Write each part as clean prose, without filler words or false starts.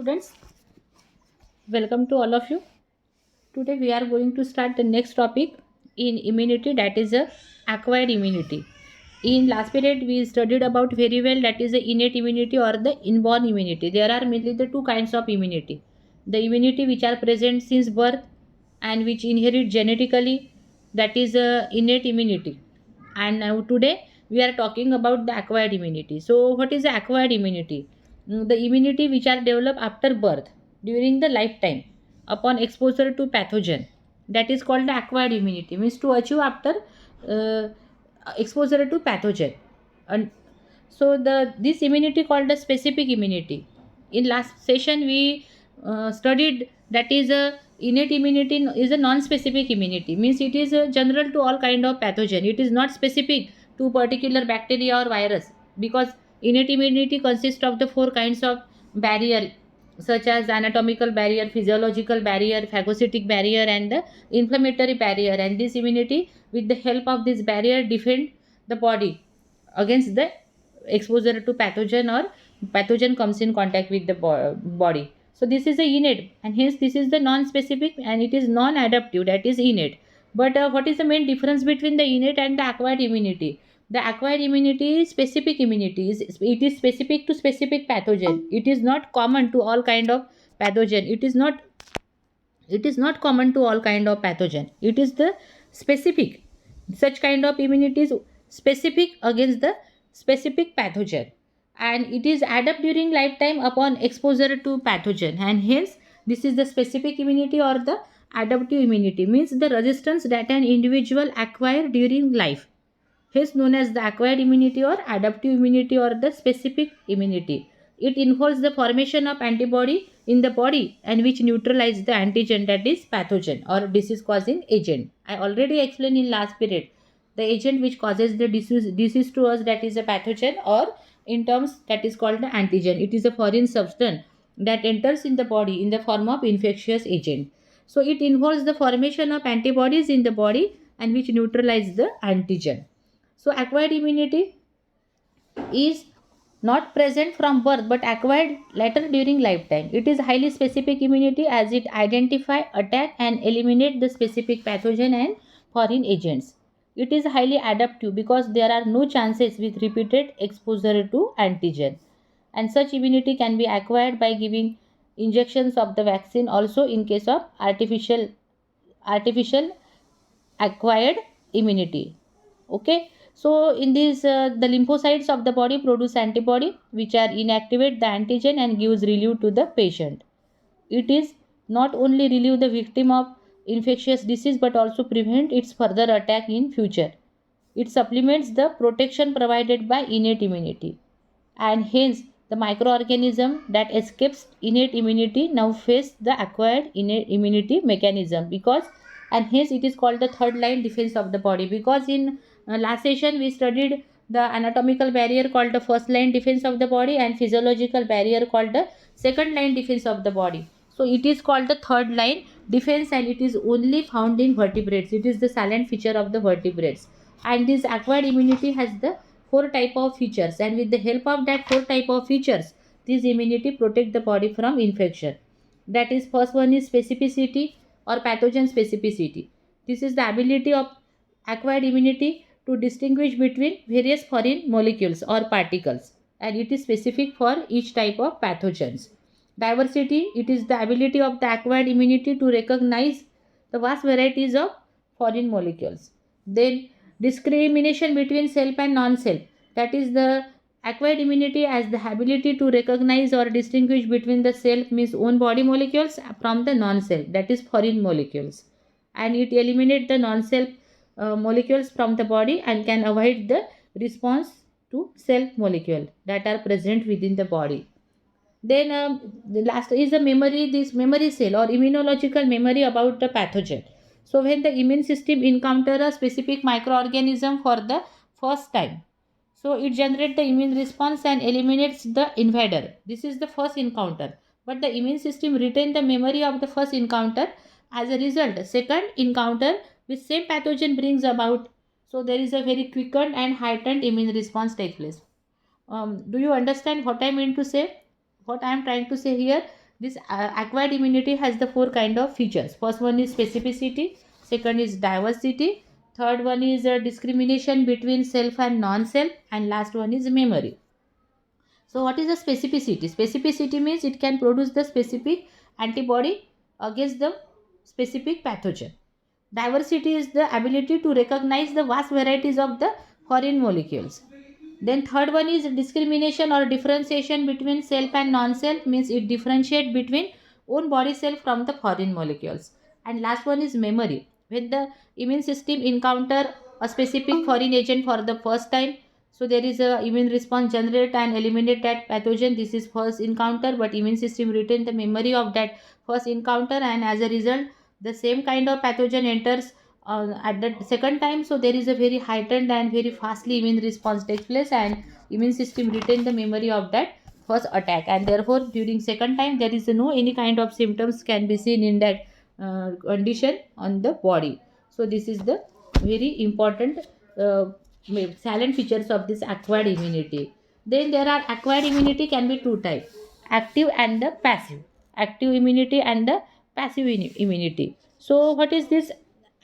Students, welcome to all of you. Today we are going to start the next topic in immunity, that is acquired immunity. In last period we studied about very well, that is the innate immunity or the inborn immunity. There are mainly the two kinds of immunity. The immunity which are present since birth and which inherit genetically, that is innate immunity. And now today we are talking about the acquired immunity. So what is the acquired immunity? The immunity which are developed after birth during the lifetime upon exposure to pathogen, that is called the acquired immunity, means to achieve after uh, exposure to pathogen. And so the this immunity called the specific immunity. In last session we studied that is a innate immunity is a non-specific immunity, means it is general to all kind of pathogen. It is not specific to particular bacteria or virus, because innate immunity consists of the four kinds of barrier, such as anatomical barrier, physiological barrier, phagocytic barrier, and the inflammatory barrier. And this immunity, with the help of this barrier, defend the body against the exposure to pathogen, or pathogen comes in contact with the body. So this is a innate, and hence this is the non-specific, and it is non-adaptive, that is innate. But what is the main difference between the innate and the acquired immunity? The acquired immunity is specific immunity. It is specific to specific pathogen. It is not common to all kind of pathogen. It is not common to all kind of pathogen. It is the specific. Such kind of immunity is specific against the specific pathogen, and it is adapt during lifetime upon exposure to pathogen, and hence this is the specific immunity or the adaptive immunity, means the resistance that an individual acquire during life, is known as the acquired immunity or adaptive immunity or the specific immunity. It involves the formation of antibody in the body and which neutralize the antigen, that is pathogen or disease causing agent. I already explained in last period the agent which causes the disease to us, that is a pathogen, or in terms that is called the antigen. It is a foreign substance that enters in the body in the form of infectious agent. So it involves the formation of antibodies in the body and which neutralize the antigen. So acquired immunity is not present from birth but acquired later during lifetime. It is highly specific immunity as it identify, attack and eliminate the specific pathogen and foreign agents. It is highly adaptive because there are no chances with repeated exposure to antigen. And such immunity can be acquired by giving injections of the vaccine also in case of artificial acquired immunity. Okay, so in this the lymphocytes of the body produce antibody which are inactivate the antigen and gives relief to the patient. It is not only relieve the victim of infectious disease but also prevent its further attack in future. It supplements the protection provided by innate immunity, and hence the microorganism that escapes innate immunity now face the acquired innate immunity mechanism, because and hence it is called the third line defense of the body. Because in last session we studied the anatomical barrier called the first line defense of the body and physiological barrier called the second line defense of the body. So it is called the third line defense, and it is only found in vertebrates. It is the silent feature of the vertebrates, and this acquired immunity has the four type of features, and with the help of that four type of features this immunity protect the body from infection. That is, first one is specificity or pathogen specificity. This is the ability of acquired immunity to distinguish between various foreign molecules or particles, and it is specific for each type of pathogens. Diversity, it is the ability of the acquired immunity to recognize the vast varieties of foreign molecules. Then discrimination between self and non-self, that is the acquired immunity as the ability to recognize or distinguish between the self, means own body molecules, from the non-self, that is foreign molecules, and it eliminates the non-self molecules from the body and can avoid the response to self molecule that are present within the body. Then the last is the memory, this memory cell or immunological memory about the pathogen. So when the immune system encounter a specific microorganism for the first time, so it generates the immune response and eliminates the invader. This is the first encounter. But the immune system retain the memory of the first encounter. As a result, second encounter with same pathogen brings about. So there is a very quickened and heightened immune response take place. Do you understand what I mean to say? What I am trying to say here? This acquired immunity has the four kind of features. First one is specificity, second is diversity, third one is discrimination between self and non-self, and last one is memory. So what is the specificity? Specificity means it can produce the specific antibody against the specific pathogen. Diversity is the ability to recognize the vast varieties of the foreign molecules. Then third one is discrimination or differentiation between self and non-self, means it differentiate between own body cell from the foreign molecules. And last one is memory. When the immune system encounter a specific foreign agent for the first time, so there is a immune response generate and eliminate that pathogen. This is first encounter, but immune system retain the memory of that first encounter, and as a result the same kind of pathogen enters at the second time. So there is a very heightened and very fastly immune response takes place, and immune system retain the memory of that first attack, and therefore during second time there is no any kind of symptoms can be seen in that condition on the body. So this is the very important silent features of this acquired immunity. Then there are acquired immunity can be two types: active and the passive. Active immunity and the passive immunity. So what is this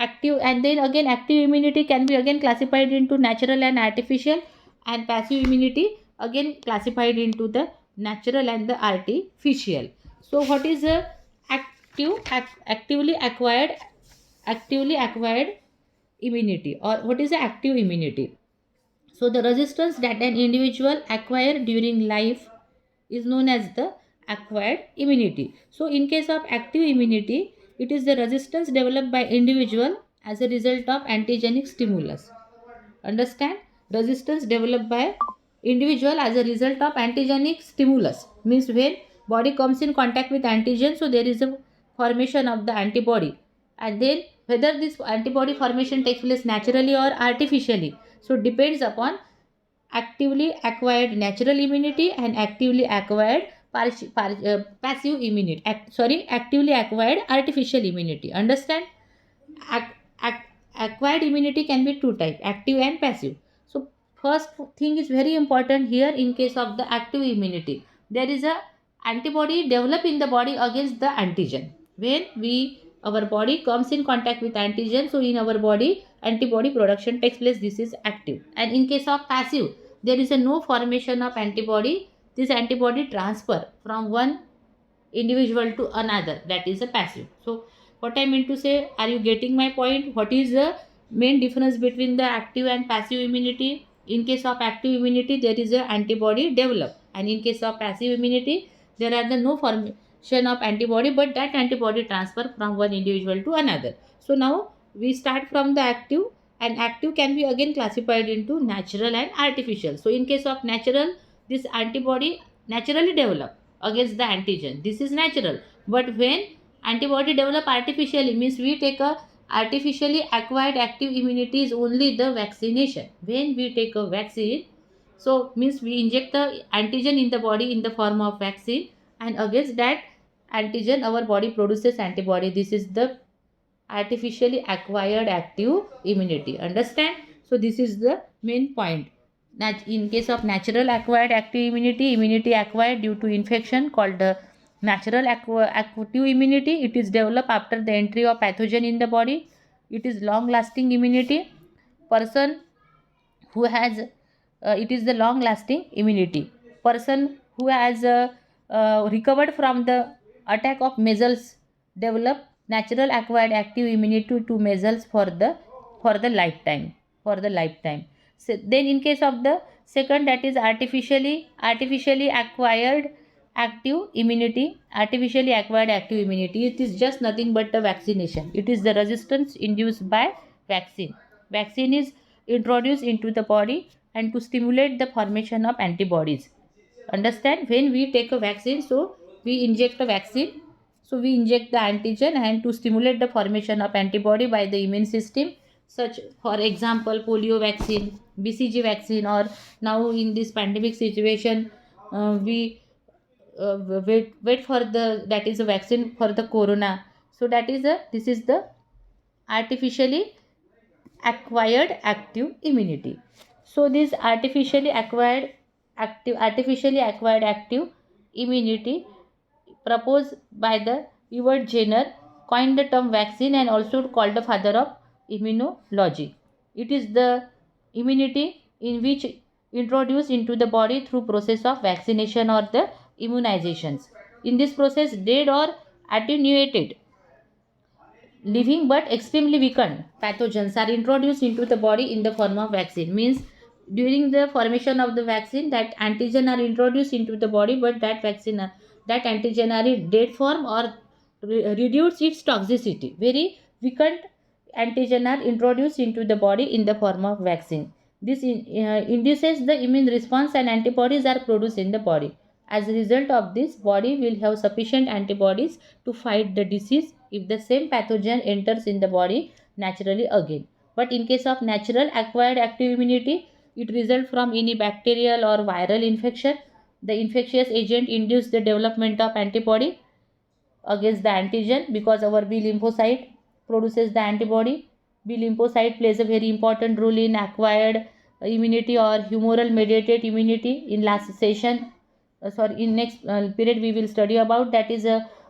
active? And then again active immunity can be again classified into natural and artificial, and passive immunity again classified into the natural and the artificial. So what is a actively acquired immunity, or what is the active immunity? So the resistance that an individual acquire during life is known as the acquired immunity. So in case of active immunity, it is the resistance developed by individual as a result of antigenic stimulus. Understand? Resistance developed by individual as a result of antigenic stimulus means when body comes in contact with antigen, so there is a formation of the antibody, and then whether this antibody formation takes place naturally or artificially, so depends upon actively acquired natural immunity and actively acquired passive immunity, actively acquired artificial immunity. Understand? Ac- ac- Acquired immunity can be two type: active and passive. So first thing is very important here. In case of the active immunity, there is a antibody develop in the body against the antigen. When our body comes in contact with antigen, so in our body antibody production takes place. This is active. And in case of passive, there is a no formation of antibody. This antibody transfer from one individual to another, that is a passive. So what I mean to say, are you getting my point? What is the main difference between the active and passive immunity? In case of active immunity, there is a antibody developed, and in case of passive immunity, there are the no formation of antibody, but that antibody transfer from one individual to another. So now we start from the active, and active can be again classified into natural and artificial. So in case of natural, this antibody naturally developed against the antigen, this is natural. But when antibody develop artificially, means we take a artificially acquired active immunity is only the vaccination. When we take a vaccine, so means we inject the antigen in the body in the form of vaccine, and against that antigen our body produces antibody. This is the artificially acquired active immunity. Understand? So this is the main point. In case of natural acquired active immunity, immunity acquired due to infection called the natural active immunity. It is developed after the entry of pathogen in the body. It is long lasting immunity. Person who has it is the long lasting immunity. Person who has recovered from the attack of measles develop natural acquired active immunity to measles for the lifetime. So then in case of the second, that is artificially acquired active immunity. Artificially acquired active immunity, it is just nothing but the vaccination. It is the resistance induced by vaccine is introduced into the body and to stimulate the formation of antibodies. Understand? When we take a vaccine, so we inject a vaccine, so we inject the antigen and to stimulate the formation of antibody by the immune system, such for example polio vaccine, BCG vaccine, or now in this pandemic situation we wait for the, that is a vaccine for the corona. So that is a, this is the artificially acquired active immunity. So this artificially acquired active immunity proposed by the Edward Jenner, coined the term vaccine and also called the father of immunology. It is the immunity in which introduced into the body through process of vaccination or the immunizations. In this process, dead or attenuated living but extremely weakened pathogens are introduced into the body in the form of vaccine. Means during the formation of the vaccine, that antigen are introduced into the body, but that vaccine that antigen are in dead form or reduce its toxicity. Very weakened antigen are introduced into the body in the form of vaccine. This induces the immune response and antibodies are produced in the body. As a result of this, body will have sufficient antibodies to fight the disease if the same pathogen enters in the body naturally again. But in case of natural acquired active immunity, it results from any bacterial or viral infection. The infectious agent induces the development of antibody against the antigen because our B lymphocyte produces the antibody. B lymphocyte plays a very important role in acquired immunity or humoral mediated immunity. In last session, in next period we will study about that is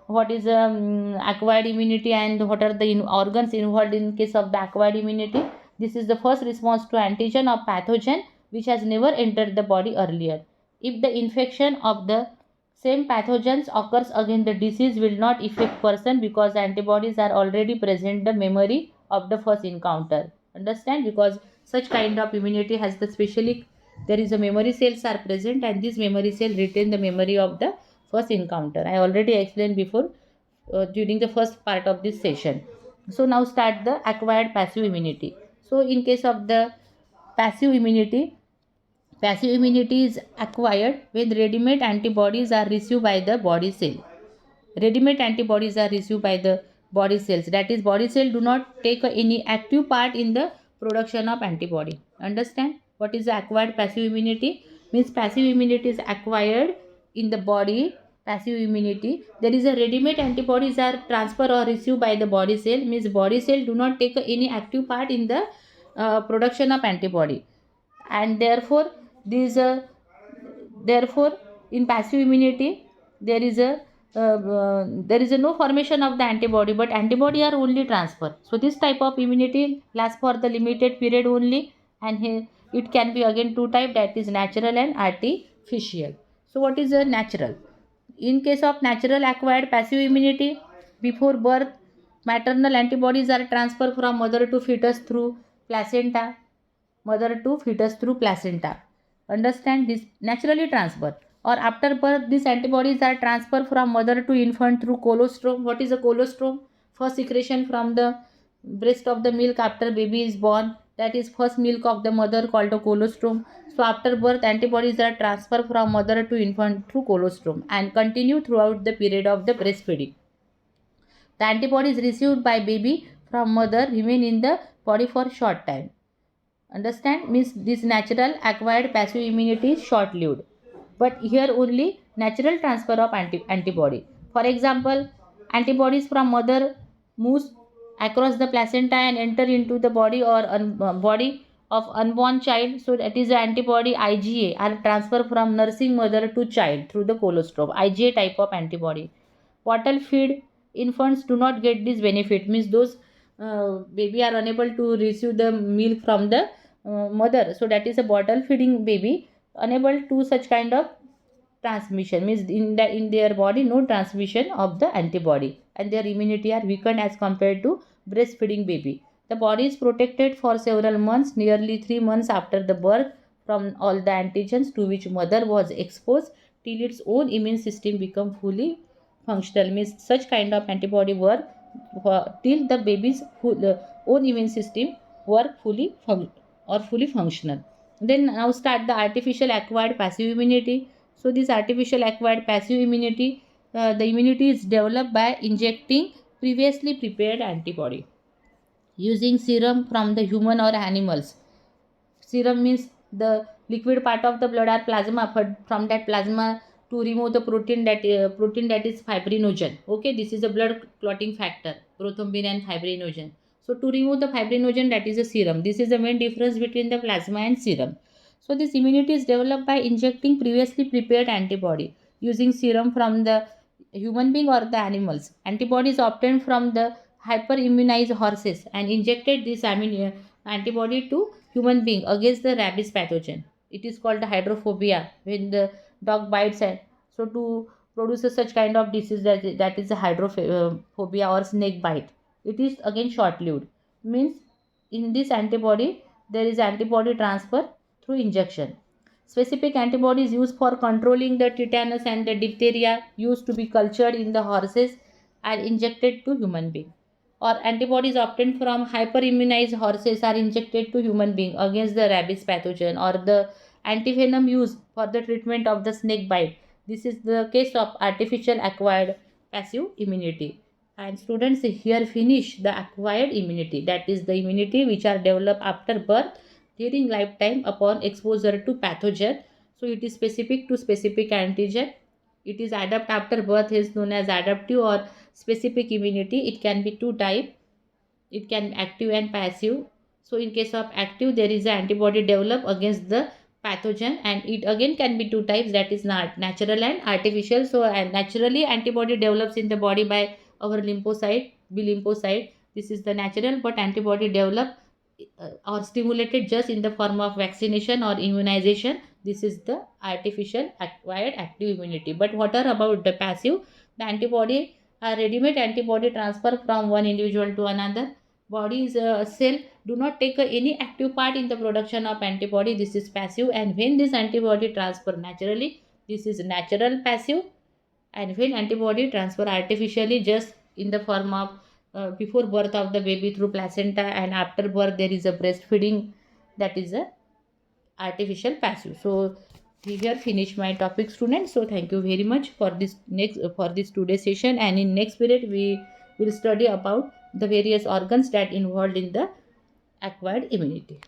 what is acquired immunity and what are the organs involved in case of the acquired immunity. This is the first response to antigen or pathogen which has never entered the body earlier. If the infection of the same pathogens occurs again, the disease will not affect person because antibodies are already present the memory of the first encounter. Understand? Because such kind of immunity has the specially, there is a memory cells are present and this memory cell retain the memory of the first encounter. I already explained before during the first part of this session. So now start the acquired passive immunity. So in case of the passive immunity, passive immunity is acquired when ready-made antibodies are received by the body cell. Ready-made antibodies are received by the body cells. That is, body cell do not take any active part in the production of antibody. Understand? What is the acquired passive immunity? Means passive immunity is acquired in the body. Passive immunity. There is a ready-made antibodies are transferred or received by the body cell. Means body cell do not take any active part in the production of antibody, and therefore these therefore in passive immunity there is a no formation of the antibody, but antibody are only transfer. So this type of immunity lasts for the limited period only, and here it can be again two type, that is natural and artificial. So what is a natural? In case of natural acquired passive immunity, before birth maternal antibodies are transferred from mother to fetus through placenta. Mother to fetus through placenta. Understand? This naturally transfer. Or after birth, these antibodies are transferred from mother to infant through colostrum. What is a colostrum? First secretion from the breast of the milk after baby is born. That is first milk of the mother called a colostrum. So after birth, antibodies are transferred from mother to infant through colostrum and continue throughout the period of the breastfeeding. The antibodies received by baby from mother remain in the body for short time. Understand? Means this natural acquired passive immunity is short lived, but here only natural transfer of antibody. For example, antibodies from mother moves across the placenta and enter into the body or body of unborn child. So that is the antibody IgA are transferred from nursing mother to child through the colostrum. IgA type of antibody. Bottle feed infants do not get this benefit. Means those baby are unable to receive the milk from the mother. So that is a bottle feeding baby unable to such kind of transmission. Means in their body no transmission of the antibody, and their immunity are weakened as compared to breastfeeding baby. The body is protected for several months, nearly 3 months after the birth, from all the antigens to which mother was exposed till its own immune system become fully functional. Means such kind of antibody work till the baby's own immune system work fully functional. Then now start the artificial acquired passive immunity. So this artificial acquired passive immunity, the immunity is developed by injecting previously prepared antibody using serum from the human or animals. Serum means the liquid part of the blood or plasma. From that plasma to remove the protein that is fibrinogen. Okay, this is a blood clotting factor, prothrombin and fibrinogen. So to remove the fibrinogen, that is a serum. This is the main difference between the plasma and serum. So this immunity is developed by injecting previously prepared antibody using serum from the human being or the animals. Antibodies obtained from the hyperimmunized horses and injected this antibody to human being against the rabies pathogen. It is called the hydrophobia when the dog bites and so to produce such kind of disease that is a hydrophobia or snake bite. It is again short lived. Means in this antibody there is antibody transfer through injection. Specific antibodies used for controlling the tetanus and the diphtheria used to be cultured in the horses and injected to human being. Or antibodies obtained from hyperimmunized horses are injected to human being against the rabies pathogen, or the antivenom used for the treatment of the snake bite. This is the case of artificial acquired passive immunity. And students here finish the acquired immunity, that is the immunity which are developed after birth during lifetime upon exposure to pathogen. So it is specific to specific antigen. It is adapt after birth is known as adaptive or specific immunity. It can be two type. It can be active and passive. So in case of active, there is an antibody developed against the pathogen, and it again can be two types, that is not natural and artificial. So naturally antibody develops in the body by our lymphocyte, B lymphocyte. This is the natural, but antibody develop or stimulated just in the form of vaccination or immunization. This is the artificial acquired active immunity. But what are about the passive? The antibody are ready-made antibody transfer from one individual to another. Body's cell do not take any active part in the production of antibody. This is passive. And when this antibody transfer naturally, this is natural passive. And when antibody transfer artificially just in the form of before birth of the baby through placenta, and after birth there is a breastfeeding, that is a artificial passive. So here finish my topic, students. So thank you very much for this today's session, and in next period we will study about the various organs that involved in the acquired immunity.